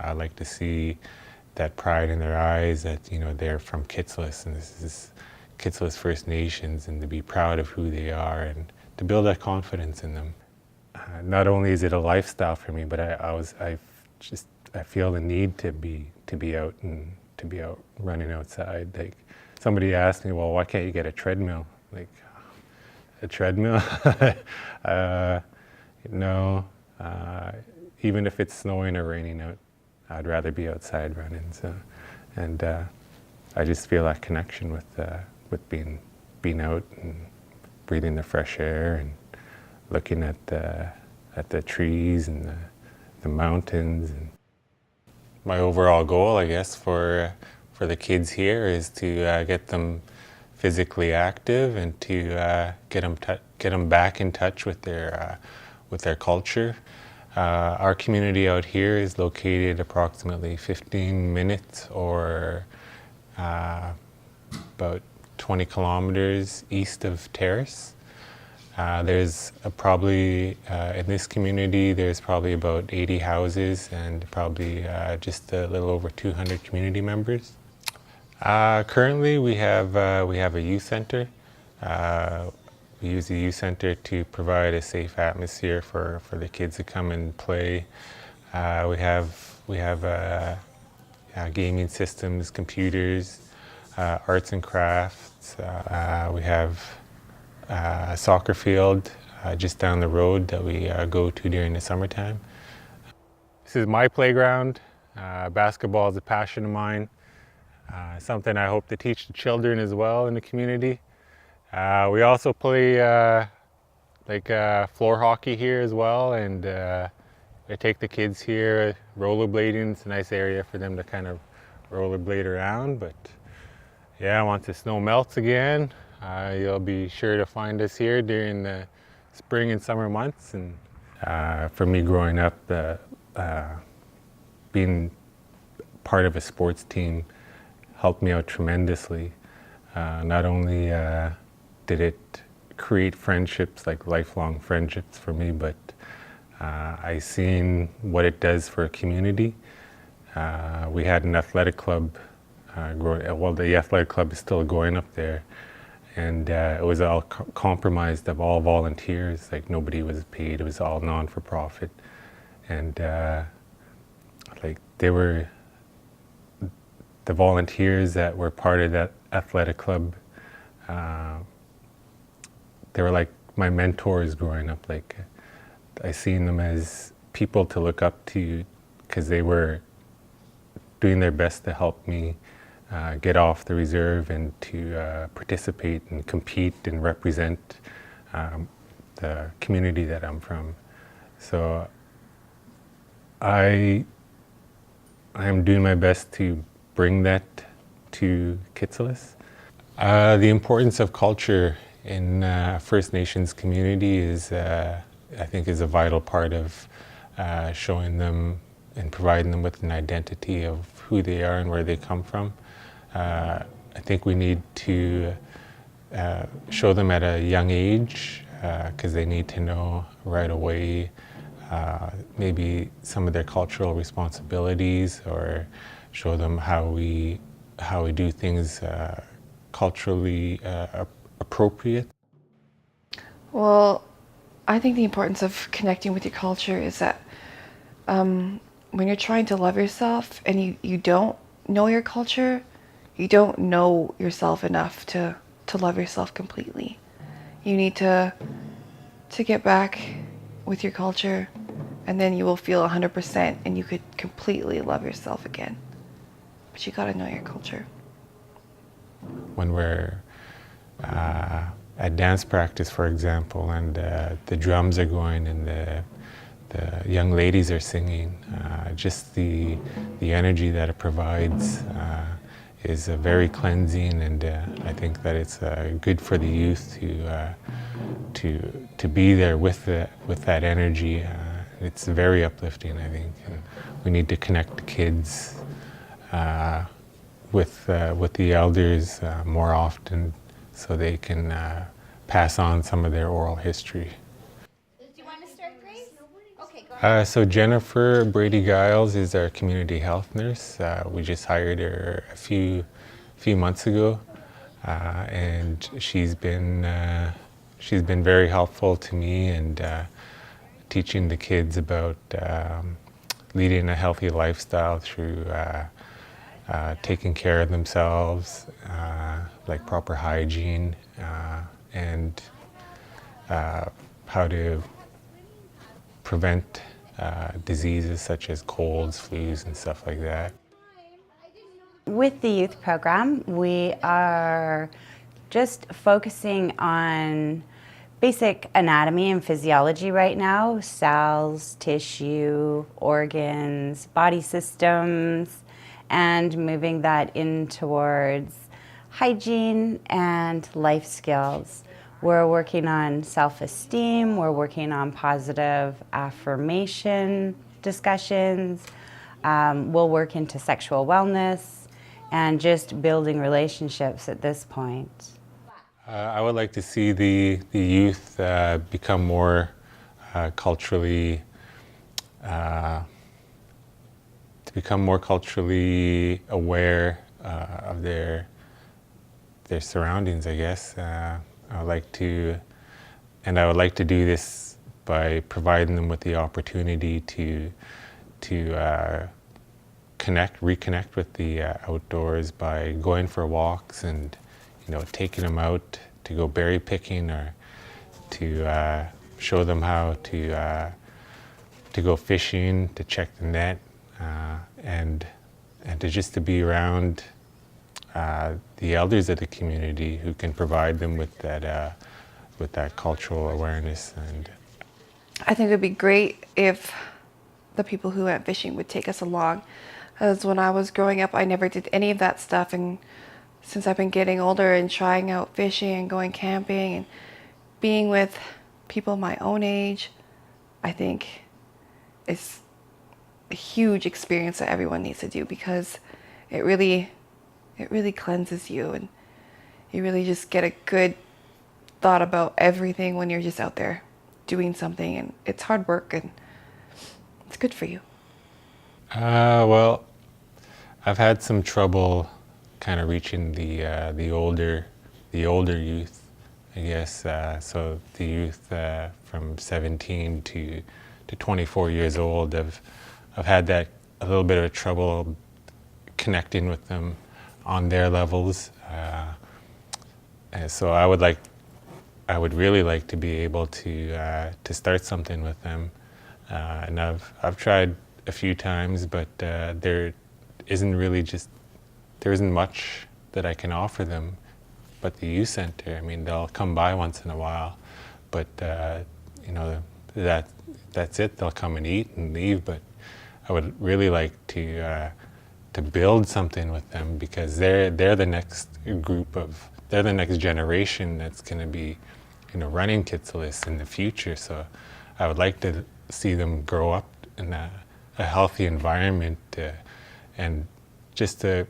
I like to see that pride in their eyes that, they're from Kitselas and this is Kitselas First Nations, and to be proud of who they are and to build that confidence in them. Not only is it a lifestyle for me, but I feel the need to be out and to be out running outside. Like somebody asked me, well, why can't you get a treadmill? Like a treadmill? No. Even if it's snowing or raining out, I'd rather be outside running. So, and I just feel that connection with being out and breathing the fresh air and looking at the trees and the mountains. And my overall goal, I guess, for the kids here is to get them physically active and to get them back in touch with their culture. Our community out here is located approximately 15 minutes or about 20 kilometers east of Terrace. There's probably, in this community, there's probably about 80 houses and probably just a little over 200 community members. Currently, we have a youth center. We use the youth center to provide a safe atmosphere for the kids to come and play. We have gaming systems, computers, arts and crafts. We have a soccer field just down the road that we go to during the summertime. This is my playground. Basketball is a passion of mine. Something I hope to teach the children as well in the community. We also play floor hockey here as well, and I take the kids here rollerblading. It's a nice area for them to kind of rollerblade around. But yeah, once the snow melts again, you'll be sure to find us here during the spring and summer months. And for me growing up, being part of a sports team helped me out tremendously. Not only did it create friendships, like lifelong friendships for me, but I seen what it does for a community. We had an athletic club, the athletic club is still going up there, and it was all compromised of all volunteers. Like nobody was paid, it was all non-for-profit. And they were the volunteers that were part of that athletic club. They were like my mentors growing up. Like I seen them as people to look up to because they were doing their best to help me get off the reserve and to participate and compete and represent the community that I'm from. So I am doing my best to bring that to Kitselas. The importance of culture in First Nations community is, I think, is a vital part of showing them and providing them with an identity of who they are and where they come from. I think we need to show them at a young age because they need to know right away maybe some of their cultural responsibilities, or show them how we do things culturally appropriate. Well, I think the importance of connecting with your culture is that when you're trying to love yourself and you don't know your culture, you don't know yourself enough to love yourself completely. You need to get back with your culture, and then you will feel 100% and you could completely love yourself again. But you gotta know your culture. When we're at dance practice, for example, and the drums are going and the young ladies are singing, just the energy that it provides is very cleansing, and I think that it's good for the youth to be there with that energy. It's very uplifting, I think. And we need to connect the kids with the elders more often, so they can pass on some of their oral history. Do you want to start, Grace? Okay, go So Jennifer Brady-Giles is our community health nurse. We just hired her a few months ago, and she's been very helpful to me and teaching the kids about leading a healthy lifestyle through taking care of themselves, like proper hygiene, and how to prevent diseases such as colds, flus, and stuff like that. With the youth program, we are just focusing on basic anatomy and physiology right now: cells, tissue, organs, body systems, and moving that in towards hygiene and life skills. We're working on self-esteem, we're working on positive affirmation discussions, we'll work into sexual wellness, and just building relationships at this point. I would like to see the youth become more culturally aware of their surroundings, I guess. I would like to do this by providing them with the opportunity to reconnect with the outdoors by going for walks and taking them out to go berry picking, or to show them how to go fishing, to check the net, and to be around the elders of the community who can provide them with that cultural awareness. And I think it would be great if the people who went fishing would take us along. As when I was growing up, I never did any of that stuff, and since I've been getting older and trying out fishing and going camping and being with people my own age, I think it's a huge experience that everyone needs to do, because it really cleanses you, and you really just get a good thought about everything when you're just out there doing something, and it's hard work and it's good for you. Well, I've had some trouble kind of reaching the older youth, I guess. So the youth from 17 to 24 years old, I've had a little bit of trouble connecting with them on their levels. And so I would really like to be able to start something with them. And I've tried a few times, but there isn't much that I can offer them. But the youth center, I mean, they'll come by once in a while, but that's it. They'll come and eat and leave. But I would really like to build something with them, because they're the next they're the next generation that's going to be running Kitselas in the future. So I would like to see them grow up in a healthy environment, and just to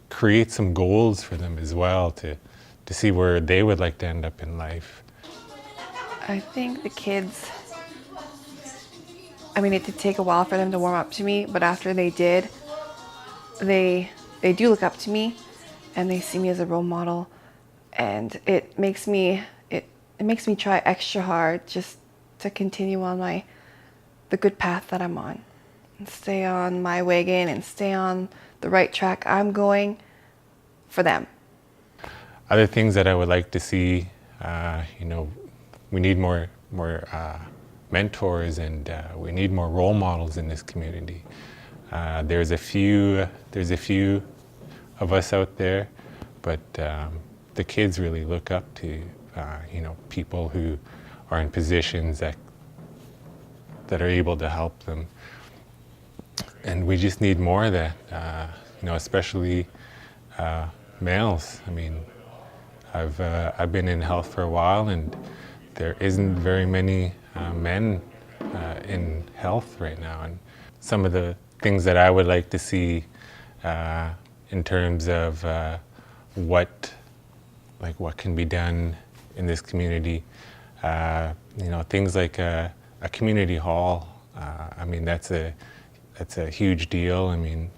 create some goals for them as well, to see where they would like to end up in life. I think the kids, I mean, it did take a while for them to warm up to me, but after they did, they do look up to me, and they see me as a role model, and it makes me try extra hard just to continue on the good path that I'm on, and stay on my wagon and stay on the right track I'm going for them. Other things that I would like to see, we need more mentors, and we need more role models in this community. There's a few of us out there, but the kids really look up to people who are in positions that are able to help them, and we just need more of that. Especially males. I mean, I've been in health for a while, and there isn't very many men in health right now. And some of the things that I would like to see in terms of what can be done in this community, things like a community hall I mean, that's a huge deal. I mean,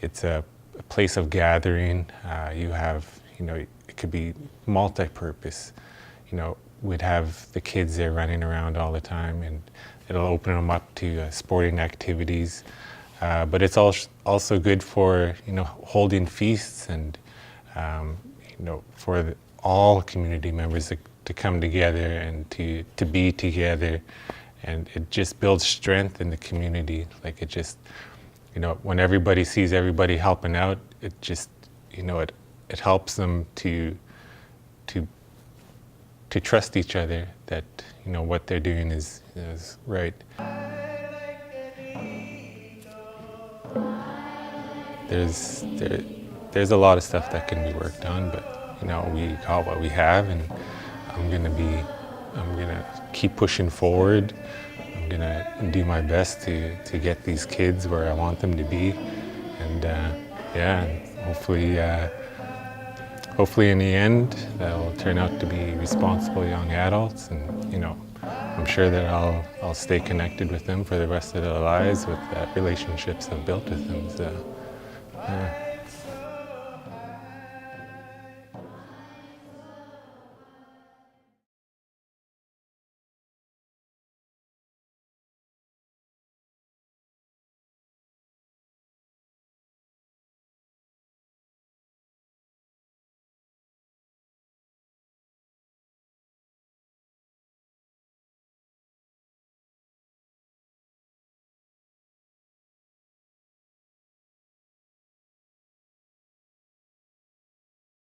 it's a place of gathering. You have, it could be multi-purpose. We'd have the kids there running around all the time, and it'll open them up to sporting activities. But it's also good for, holding feasts and, for all community members to come together and to be together. And it just builds strength in the community. Like it just, when everybody sees everybody helping out, it just, it helps them to trust each other that, what they're doing is right. There's a lot of stuff that can be worked on, but we got what we have, and I'm gonna keep pushing forward. I'm gonna do my best to get these kids where I want them to be, and and hopefully in the end they'll turn out to be responsible young adults, and I'm sure that I'll stay connected with them for the rest of their lives with relationships I've built with them. So, yeah.